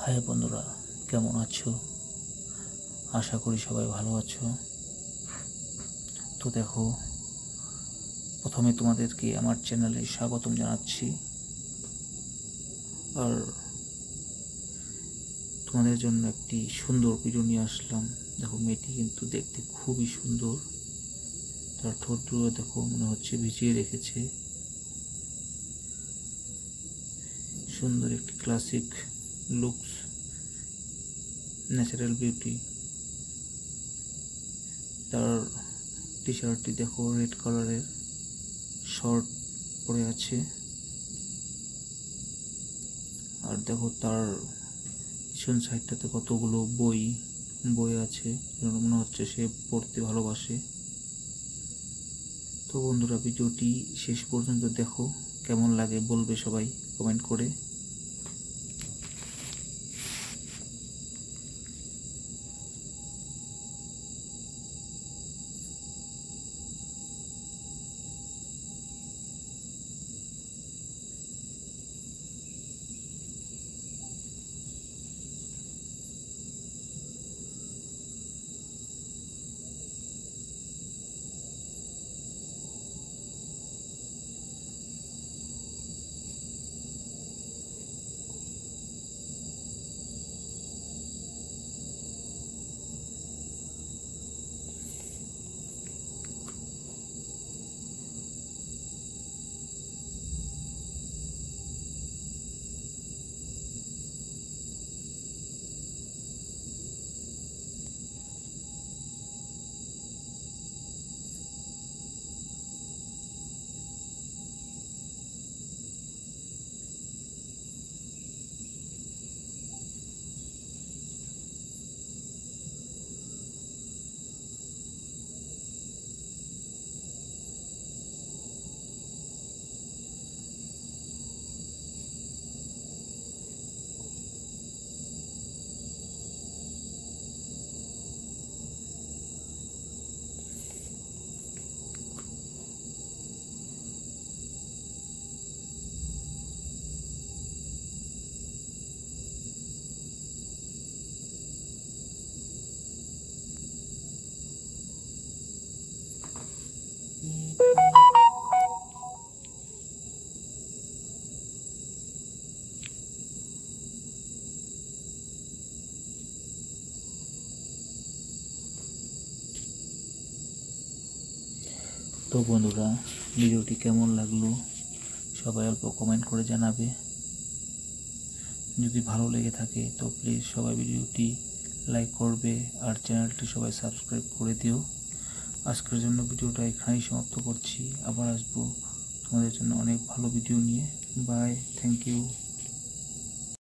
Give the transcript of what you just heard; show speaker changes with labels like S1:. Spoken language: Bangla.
S1: হাই বন্ধুরা, কেমন আছো? আশা করি সবাই ভালো আছো। তো দেখো, প্রথমে তোমাদেরকে আমার চ্যানেলে স্বাগতম জানাচ্ছি। আর তোমাদের জন্য একটি সুন্দর ভিডিও নিয়ে আসলাম। দেখো, মেয়েটি কিন্তু দেখতে খুবই সুন্দর। তার ঠোঁটগুলো দেখো, মনে হচ্ছে ভিজিয়ে রেখেছে। সুন্দর একটি ক্লাসিক লুকস, ন্যাচারাল বিউটি। তার টি শার্টটি দেখো রেড কালারের, শর্ট পরে আছে। আর দেখো তার পিছন সাইডটাতে কতগুলো বই আছে, মনে হচ্ছে সে পড়তে ভালোবাসে। তো বন্ধুরা, ভিডিওটি শেষ পর্যন্ত দেখো, কেমন লাগে বলবে সবাই কমেন্ট করে। তো বন্ধুরা, ভিডিওটি কেমন লাগলো সবাই অল্প কমেন্ট করে জানাবে। যদি ভালো লেগে থাকে তো প্লিজ সবাই ভিডিওটি লাইক করবে, আর চ্যানেলটি সবাই সাবস্ক্রাইব করে দিও। আজকের জন্য ভিডিওটা এখানেই সমাপ্ত করছি। আবার আসবো তোমাদের জন্য অনেক ভালো ভিডিও নিয়ে। Bye, thank you.